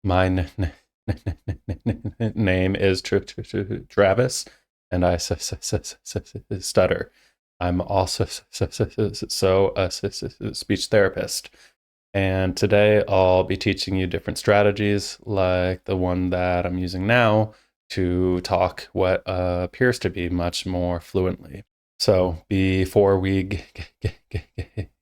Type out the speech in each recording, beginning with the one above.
My name is Travis, and I stutter. I'm also a speech therapist. And today I'll be teaching you different strategies like the one that I'm using now to talk what appears to be much more fluently. So before we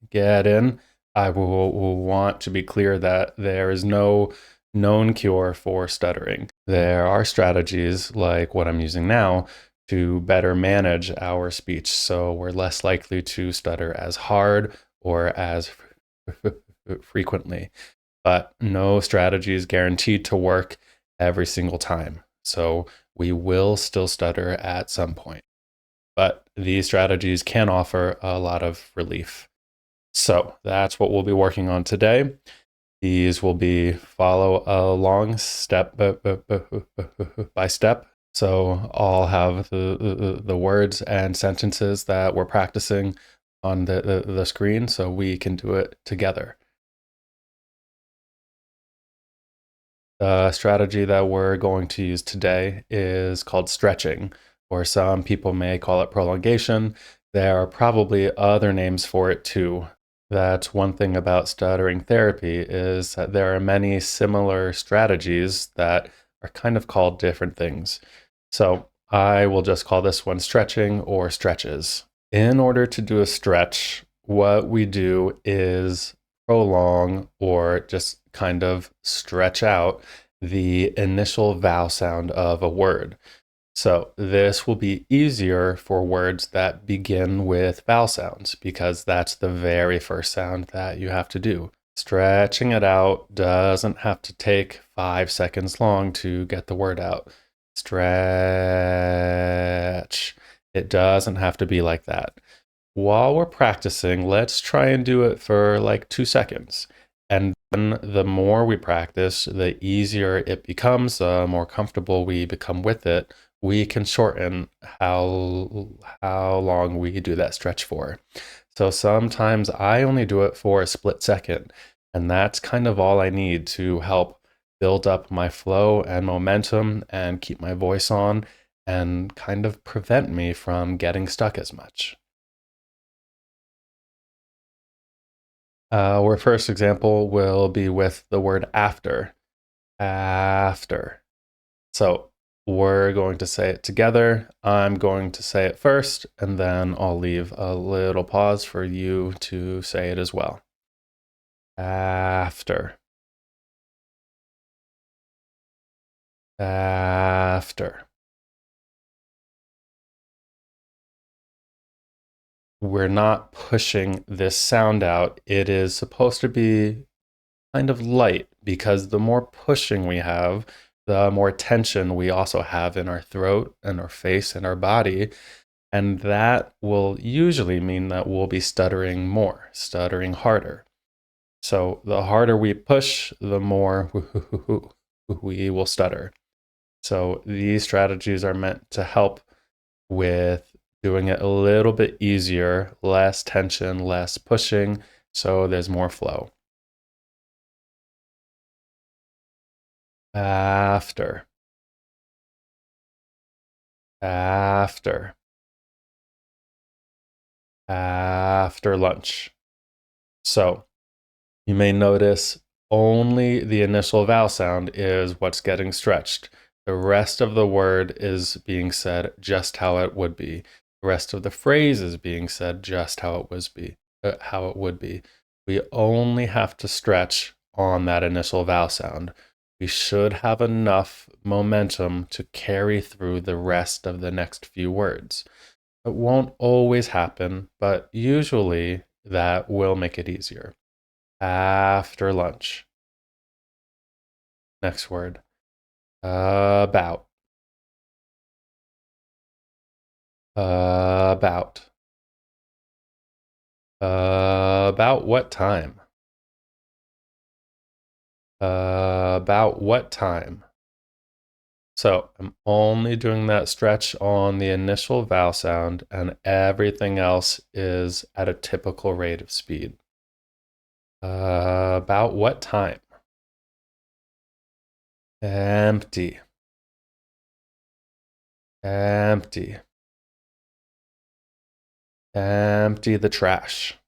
get in, I will want to be clear that there is no known cure for stuttering. There are strategies like what I'm using now to better manage our speech so we're less likely to stutter as hard or as frequently. But no strategy is guaranteed to work every single time. So we will still stutter at some point. But these strategies can offer a lot of relief. So that's what we'll be working on today. These will be follow along step by step. So I'll have the words and sentences that we're practicing on the screen so we can do it together. The strategy that we're going to use today is called stretching, or some people may call it prolongation. There are probably other names for it too. That's one thing about stuttering therapy is that there are many similar strategies that are kind of called different things. So I will just call this one stretching or stretches. In order to do a stretch, what we do is prolong or just kind of stretch out the initial vowel sound of a word. So this will be easier for words that begin with vowel sounds because that's the very first sound that you have to do. Stretching it out doesn't have to take 5 seconds long to get the word out. Stretch. It doesn't have to be like that. While we're practicing, let's try and do it for like 2 seconds. And then the more we practice, the easier it becomes, the more comfortable we become with it. We can shorten how long we do that stretch for. So sometimes I only do it for a split second, and that's kind of all I need to help build up my flow and momentum and keep my voice on and kind of prevent me from getting stuck as much. Our first example will be with the word after. After. So we're going to say it together. I'm going to say it first, and then I'll leave a little pause for you to say it as well. After. After. We're not pushing this sound out. It is supposed to be kind of light because the more pushing we have, the more tension we also have in our throat and our face and our body. And that will usually mean that we'll be stuttering more, stuttering harder. So the harder we push, the more we will stutter. So these strategies are meant to help with doing it a little bit easier, less tension, less pushing, so there's more flow. After. After. After lunch. So you may notice only the initial vowel sound is what's getting stretched. The rest of the word is being said just how it would be. The rest of the phrase is being said just how it would be. We only have to stretch on that initial vowel sound. We should have enough momentum to carry through the rest of the next few words. It won't always happen, but usually that will make it easier. After lunch. Next word. About. About. About what time? About what time? So I'm only doing that stretch on the initial vowel sound, and everything else is at a typical rate of speed. About what time? empty, empty, empty the trash,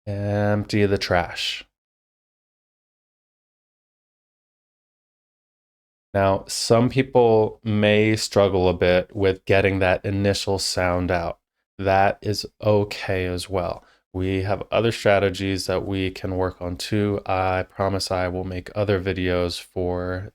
empty the trash. Now, some people may struggle a bit with getting that initial sound out. That is okay as well. We have other strategies that we can work on too. I promise I will make other videos for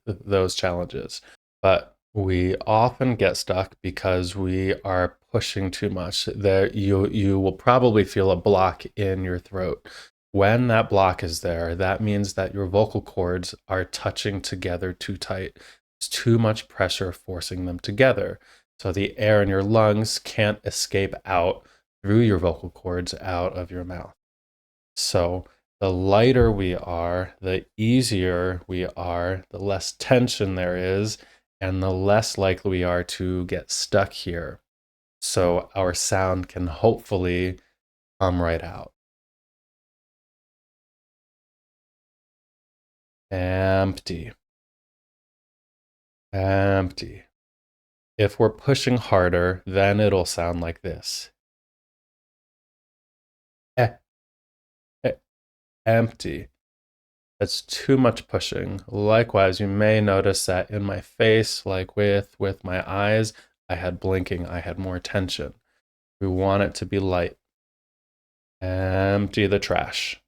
those challenges. But we often get stuck because we are pushing too much. There, you will probably feel a block in your throat. When that block is there, that means that your vocal cords are touching together too tight. It's too much pressure forcing them together. So the air in your lungs can't escape out through your vocal cords out of your mouth. So the lighter we are, the easier we are, the less tension there is, and the less likely we are to get stuck here. So our sound can hopefully come right out. Empty, empty. If we're pushing harder, then it'll sound like this. Eh, eh, empty. That's too much pushing. Likewise, you may notice that in my face, like with my eyes, I had blinking, I had more tension. We want it to be light. Empty the trash.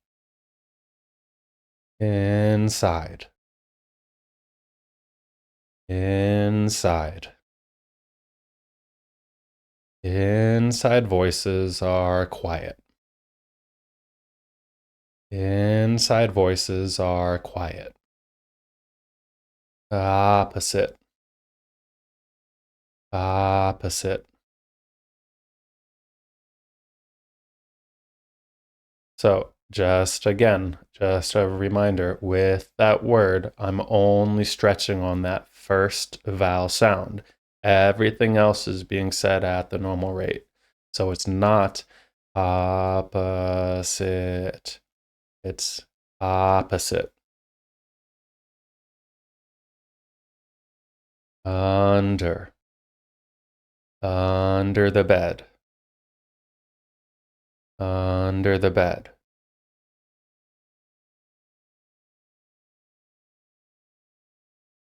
Inside. Inside. Inside voices are quiet. Inside voices are quiet. Opposite. Opposite. So just again, just a reminder, with that word, I'm only stretching on that first vowel sound. Everything else is being said at the normal rate. So it's not opposite. It's opposite. Under. Under the bed. Under the bed.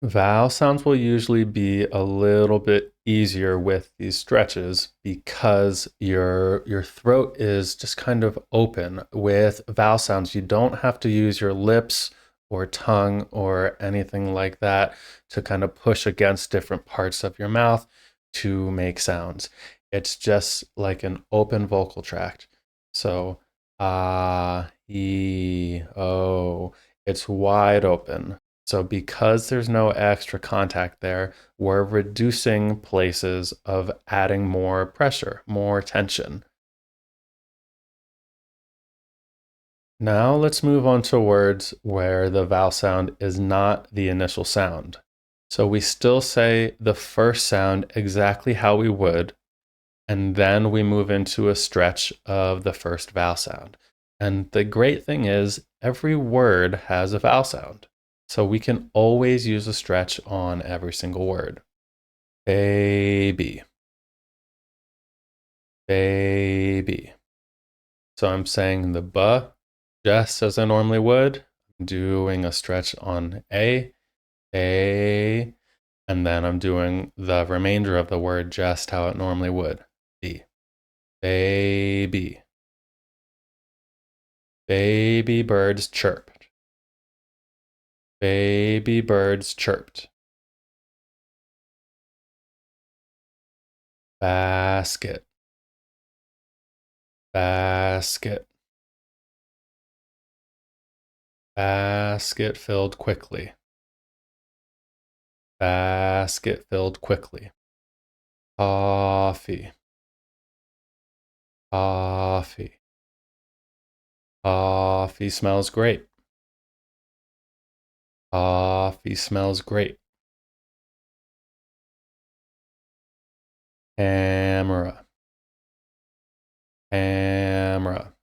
Vowel sounds will usually be a little bit easier with these stretches because your throat is just kind of open. With vowel sounds, you don't have to use your lips or tongue or anything like that to kind of push against different parts of your mouth to make sounds. It's just like an open vocal tract. So ah, e, o, it's wide open. So because there's no extra contact there, we're reducing places of adding more pressure, more tension. Now let's move on to words where the vowel sound is not the initial sound. So we still say the first sound exactly how we would, and then we move into a stretch of the first vowel sound. And the great thing is every word has a vowel sound. So we can always use a stretch on every single word. Baby, baby. So I'm saying the B just as I normally would, doing a stretch on A, and then I'm doing the remainder of the word just how it normally would. B, baby. Baby birds chirped. Baby birds chirped. Basket. Basket. Basket filled quickly. Basket filled quickly. Coffee. Coffee. Coffee smells great. Coffee smells great. Camera. Camera.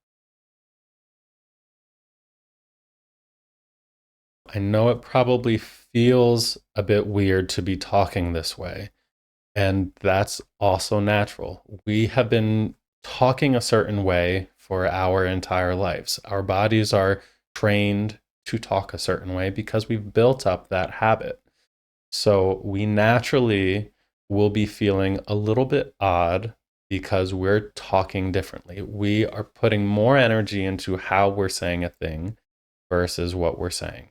I know it probably feels a bit weird to be talking this way, and that's also natural. We have been talking a certain way for our entire lives. Our bodies are trained to talk a certain way because we've built up that habit. So we naturally will be feeling a little bit odd because we're talking differently. We are putting more energy into how we're saying a thing versus what we're saying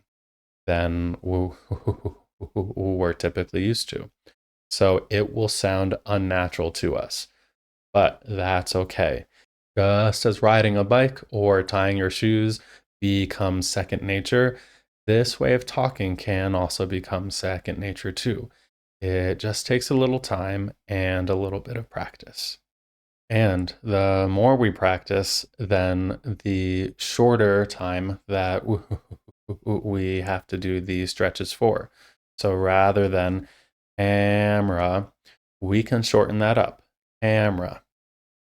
than we're typically used to. So it will sound unnatural to us, but that's okay. Just as riding a bike or tying your shoes becomes second nature, this way of talking can also become second nature too. It just takes a little time and a little bit of practice. And the more we practice, then the shorter time that we have to do these stretches for. So rather than camera, we can shorten that up, camera,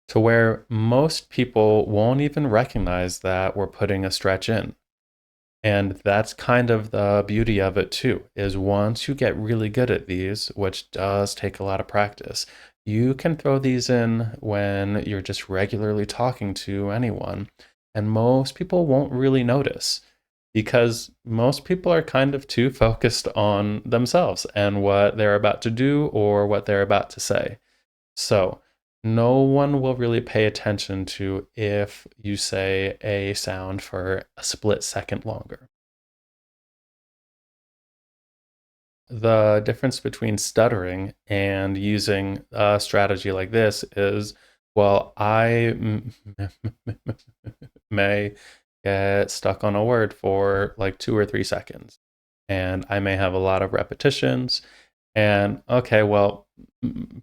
to where most people won't even recognize that we're putting a stretch in. And that's kind of the beauty of it too, is once you get really good at these, which does take a lot of practice, you can throw these in when you're just regularly talking to anyone. And most people won't really notice because most people are kind of too focused on themselves and what they're about to do or what they're about to say. So no one will really pay attention to if you say a sound for a split second longer. The difference between stuttering and using a strategy like this is, well, may get stuck on a word for like 2 or 3 seconds, and I may have a lot of repetitions. And okay, well,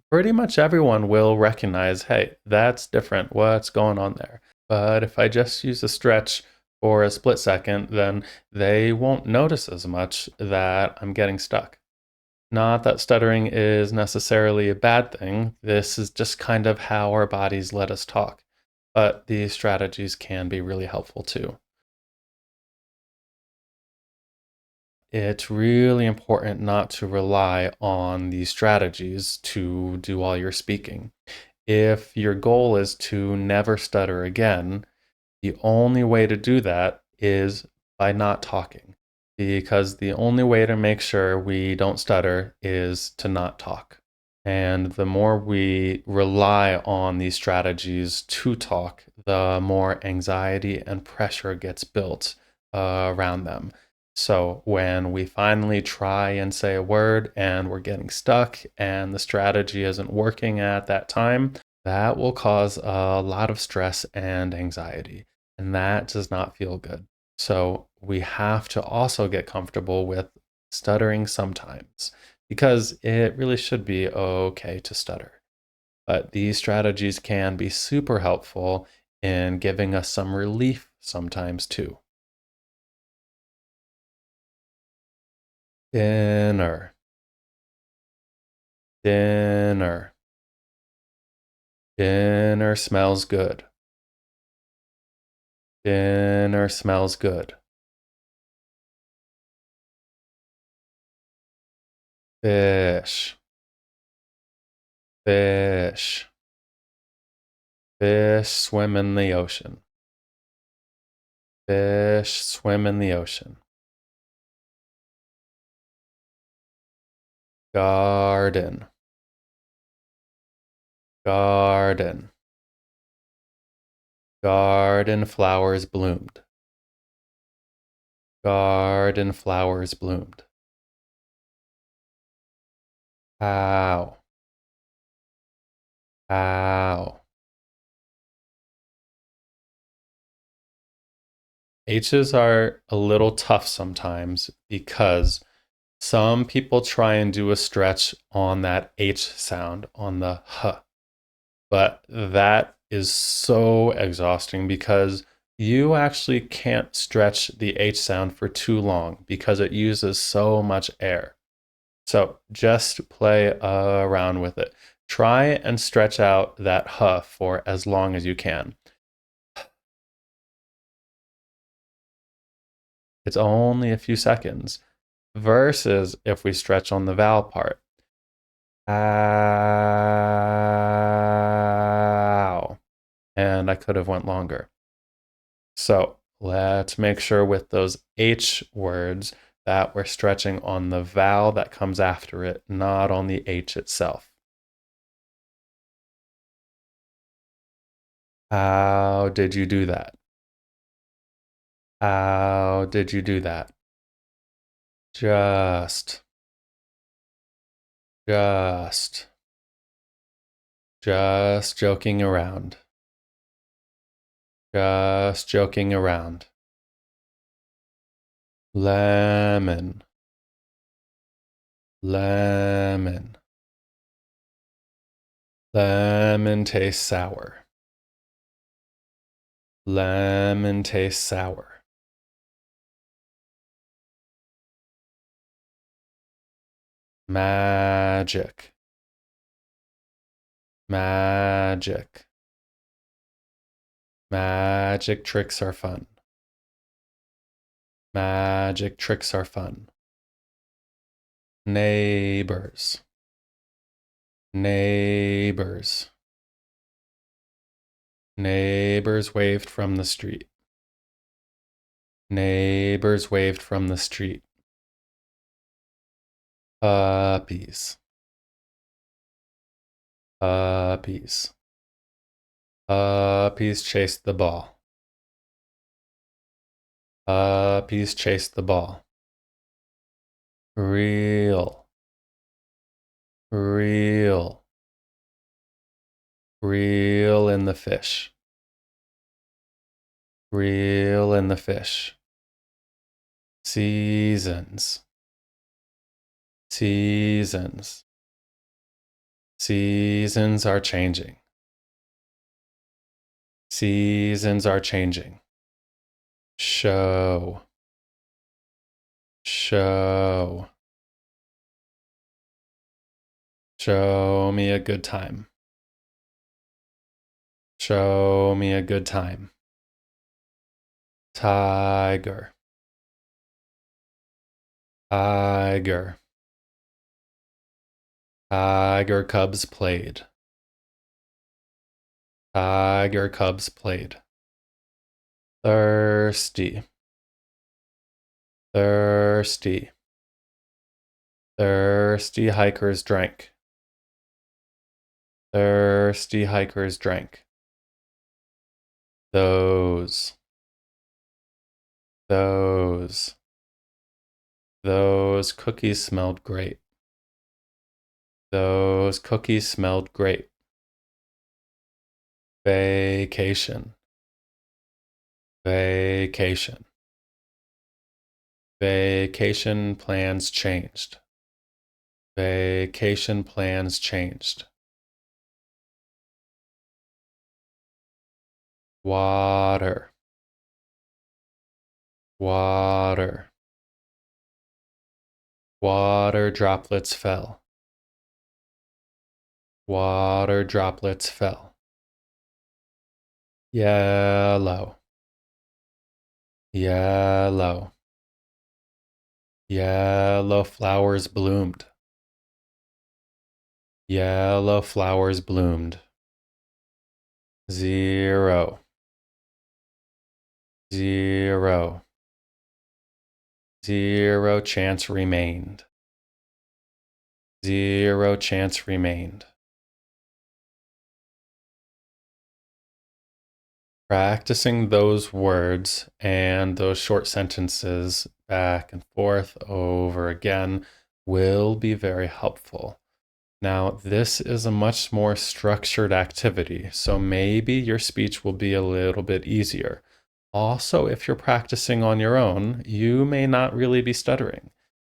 pretty much everyone will recognize, hey, that's different. What's going on there? But if I just use a stretch for a split second, then they won't notice as much that I'm getting stuck. Not that stuttering is necessarily a bad thing. This is just kind of how our bodies let us talk. But these strategies can be really helpful too. It's really important not to rely on these strategies to do all your speaking. If your goal is to never stutter again, the only way to do that is by not talking, because the only way to make sure we don't stutter is to not talk. And the more we rely on these strategies to talk, the more anxiety and pressure gets built around them. So when we finally try and say a word and we're getting stuck and the strategy isn't working at that time, that will cause a lot of stress and anxiety. And that does not feel good. So we have to also get comfortable with stuttering sometimes because it really should be okay to stutter. But these strategies can be super helpful in giving us some relief sometimes too. Dinner, dinner, dinner smells good. Dinner smells good. Fish, fish, fish swim in the ocean. Fish swim in the ocean. Garden, garden, garden flowers bloomed. Garden flowers bloomed. Ow, ow. H's are a little tough sometimes because some people try and do a stretch on that H sound, on the H. But that is so exhausting because you actually can't stretch the H sound for too long because it uses so much air. So just play around with it. Try and stretch out that H for as long as you can. It's only a few seconds. Versus if we stretch on the vowel part. Ow. And I could have went longer. So let's make sure with those H words that we're stretching on the vowel that comes after it, not on the H itself. How did you do that? How did you do that? Just joking around. Just joking around. Lemon. Lemon. Lemon tastes sour. Lemon tastes sour. Magic. Magic. Magic tricks are fun. Magic tricks are fun. Neighbors. Neighbors. Neighbors waved from the street. Neighbors waved from the street. Puppies. Puppies. Puppies chased the ball. Puppies chased the ball. Real. Real. Reel in the fish. Reel in the fish. Seasons. Seasons. Seasons are changing. Seasons are changing. Show. Show. Show me a good time. Show me a good time. Tiger. Tiger. Tiger cubs played. Tiger cubs played. Thirsty. Thirsty. Thirsty hikers drank. Thirsty hikers drank. Those. Those cookies smelled great. Those cookies smelled great. Vacation. Vacation. Vacation plans changed. Vacation plans changed. Water. Water. Water droplets fell. Water droplets fell. Yellow. Yellow. Yellow flowers bloomed. Yellow flowers bloomed. Zero. Zero. Zero chance remained. Zero chance remained. Practicing those words and those short sentences back and forth over again will be very helpful. Now, this is a much more structured activity, so maybe your speech will be a little bit easier. Also, if you're practicing on your own, you may not really be stuttering.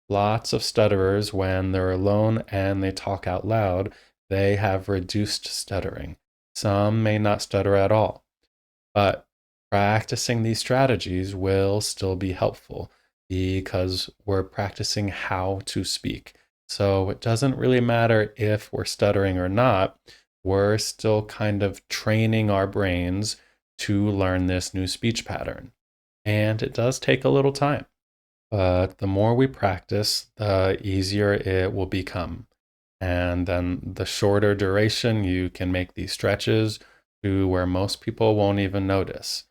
Lots of stutterers, when they're alone and they talk out loud, they have reduced stuttering. Some may not stutter at all. But practicing these strategies will still be helpful because we're practicing how to speak. So it doesn't really matter if we're stuttering or not. We're still kind of training our brains to learn this new speech pattern. And it does take a little time. But the more we practice, the easier it will become. And then the shorter duration, you can make these stretches to where most people won't even notice.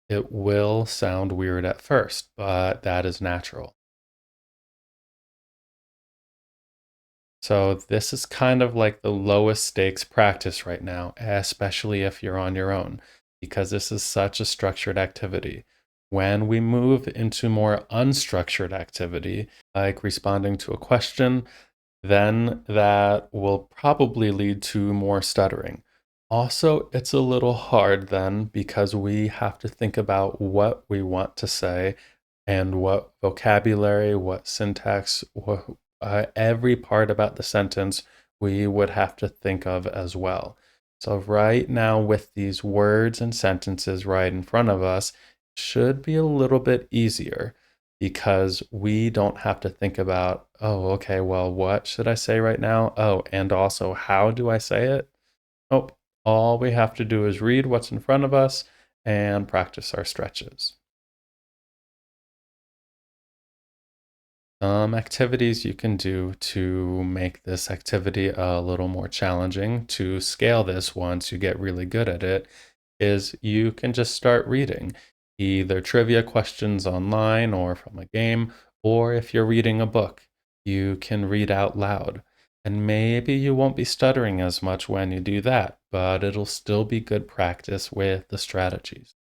It will sound weird at first, but that is natural. So this is kind of like the lowest stakes practice right now, especially if you're on your own, because this is such a structured activity. When we move into more unstructured activity, like responding to a question, then that will probably lead to more stuttering. Also, it's a little hard then because we have to think about what we want to say and what vocabulary, what syntax, every part about the sentence we would have to think of as well. So, right now, with these words and sentences right in front of us, should be a little bit easier because we don't have to think about, oh, okay, well, what should I say right now? Oh, and also, how do I say it? Nope. All we have to do is read what's in front of us and practice our stretches. Activities you can do to make this activity a little more challenging to scale this once you get really good at it is you can just start reading either trivia questions online or from a game, or if you're reading a book, you can read out loud. And maybe you won't be stuttering as much when you do that, but it'll still be good practice with the strategies.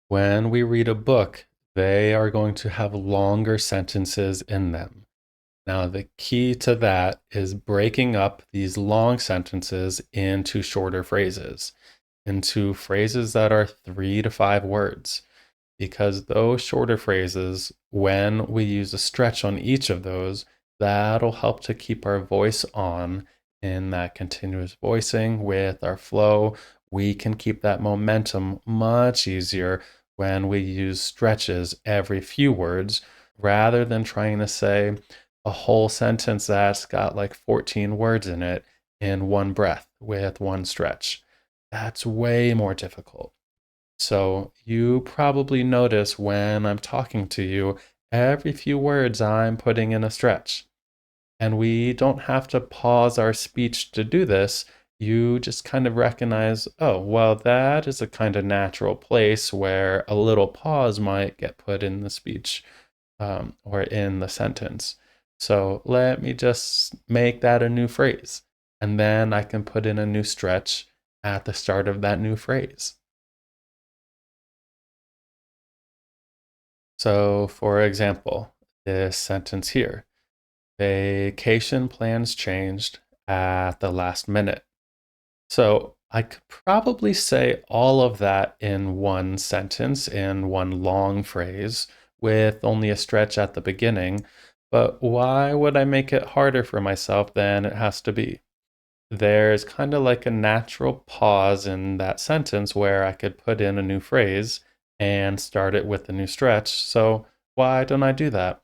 When we read a book, they are going to have longer sentences in them. Now, the key to that is breaking up these long sentences into shorter phrases, into phrases that are 3 to 5 words, because those shorter phrases, when we use a stretch on each of those, that'll help to keep our voice on in that continuous voicing with our flow. We can keep that momentum much easier when we use stretches every few words rather than trying to say a whole sentence that's got like 14 words in it in one breath with one stretch. That's way more difficult. So you probably notice when I'm talking to you, every few words I'm putting in a stretch. And we don't have to pause our speech to do this. You just kind of recognize, oh, well, that is a kind of natural place where a little pause might get put in the speech or in the sentence. So let me just make that a new phrase. And then I can put in a new stretch at the start of that new phrase. So, for example, this sentence here, vacation plans changed at the last minute. So, I could probably say all of that in one sentence, in one long phrase, with only a stretch at the beginning. But why would I make it harder for myself than it has to be? There's kind of like a natural pause in that sentence where I could put in a new phrase and start it with a new stretch. So why don't I do that?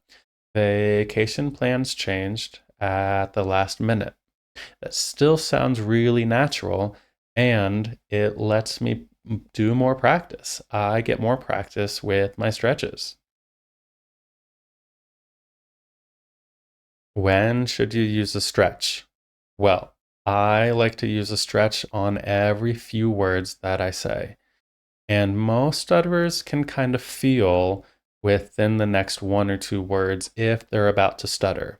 Vacation plans changed at the last minute. That still sounds really natural and it lets me do more practice. I get more practice with my stretches. When should you use a stretch? Well, I like to use a stretch on every few words that I say. And most stutterers can kind of feel within the next 1 or 2 words if they're about to stutter.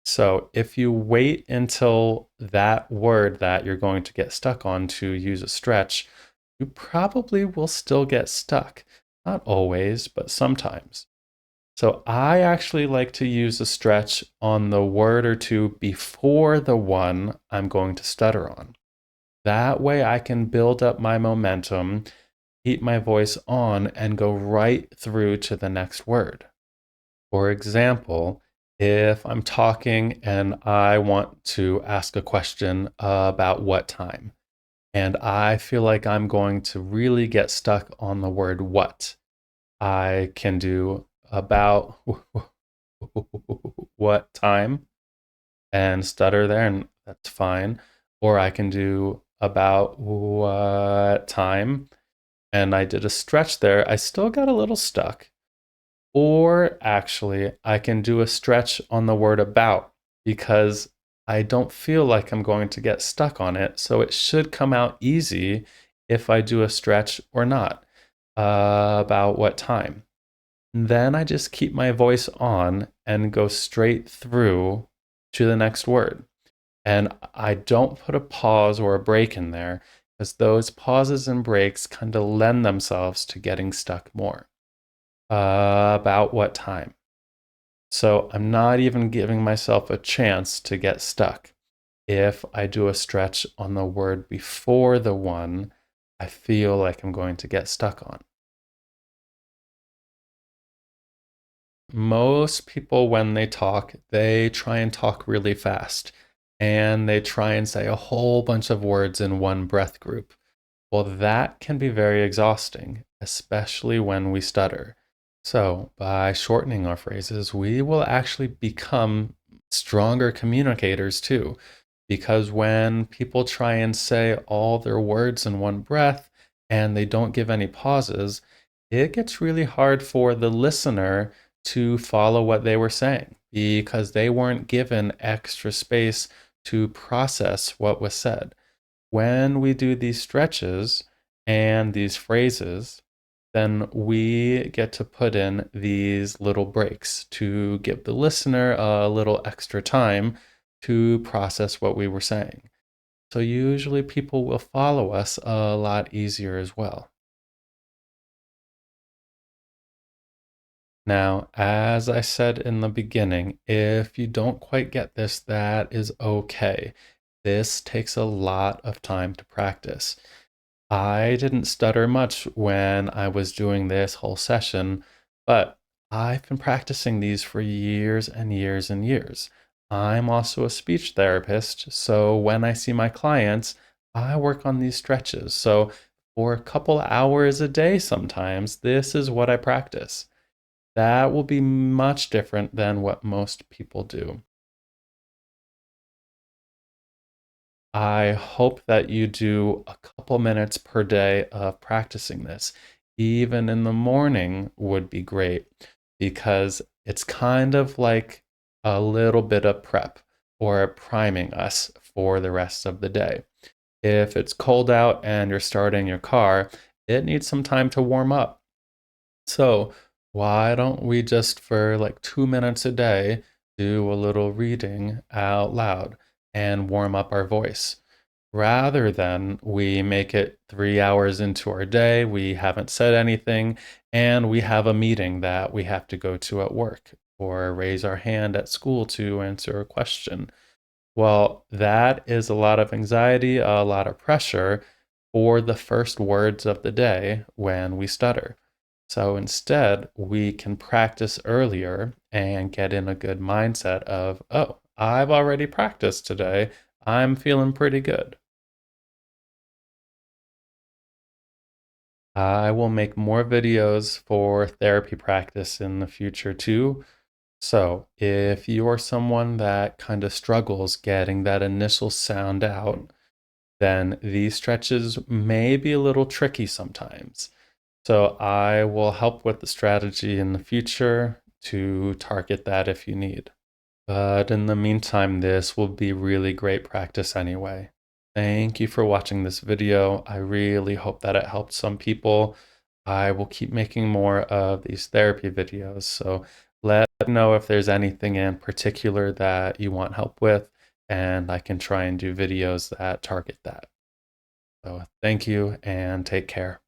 So if you wait until that word that you're going to get stuck on to use a stretch, you probably will still get stuck. Not always, but sometimes. So I actually like to use a stretch on the word or two before the one I'm going to stutter on. That way I can build up my momentum, keep my voice on, and go right through to the next word. For example, if I'm talking and I want to ask a question about what time, and I feel like I'm going to really get stuck on the word what, I can do about what time and stutter there, and that's fine. Or I can do about what time and I did a stretch there, I still got a little stuck. Or actually, I can do a stretch on the word about because I don't feel like I'm going to get stuck on it. So it should come out easy if I do a stretch or not. About what time? Then I just keep my voice on and go straight through to the next word. And I don't put a pause or a break in there because those pauses and breaks kind of lend themselves to getting stuck more. About what time? So I'm not even giving myself a chance to get stuck. If I do a stretch on the word before the one I feel like I'm going to get stuck on. Most people, when they try and talk really fast and they try and say a whole bunch of words in one breath group. Well, that can be very exhausting, especially when we stutter. So, by shortening our phrases, we will actually become stronger communicators too. Because when people try and say all their words in one breath and they don't give any pauses, it gets really hard for the listener to follow what they were saying because they weren't given extra space to process what was said. When we do these stretches and these phrases, then we get to put in these little breaks to give the listener a little extra time to process what we were saying. So usually people will follow us a lot easier as well. Now, as I said in the beginning, if you don't quite get this, that is okay. This takes a lot of time to practice. I didn't stutter much when I was doing this whole session, but I've been practicing these for years and years and years. I'm also a speech therapist, so when I see my clients, I work on these stretches. So for a couple hours a day sometimes, this is what I practice. That will be much different than what most people do. I hope that you do a couple minutes per day of practicing this. Even in the morning would be great because it's kind of like a little bit of prep or priming us for the rest of the day. If it's cold out and you're starting your car, it needs some time to warm up. So, why don't we just for like 2 minutes a day do a little reading out loud and warm up our voice? Rather than we make it 3 hours into our day, we haven't said anything, and we have a meeting that we have to go to at work or raise our hand at school to answer a question. Well, that is a lot of anxiety, a lot of pressure for the first words of the day when we stutter. So instead, we can practice earlier and get in a good mindset of, oh, I've already practiced today. I'm feeling pretty good. I will make more videos for therapy practice in the future too. So, if you're someone that kind of struggles getting that initial sound out, then these stretches may be a little tricky sometimes. So, I will help with the strategy in the future to target that if you need. But in the meantime, this will be really great practice anyway. Thank you for watching this video. I really hope that it helped some people. I will keep making more of these therapy videos. So let me know if there's anything in particular that you want help with, and I can try and do videos that target that. So thank you and take care.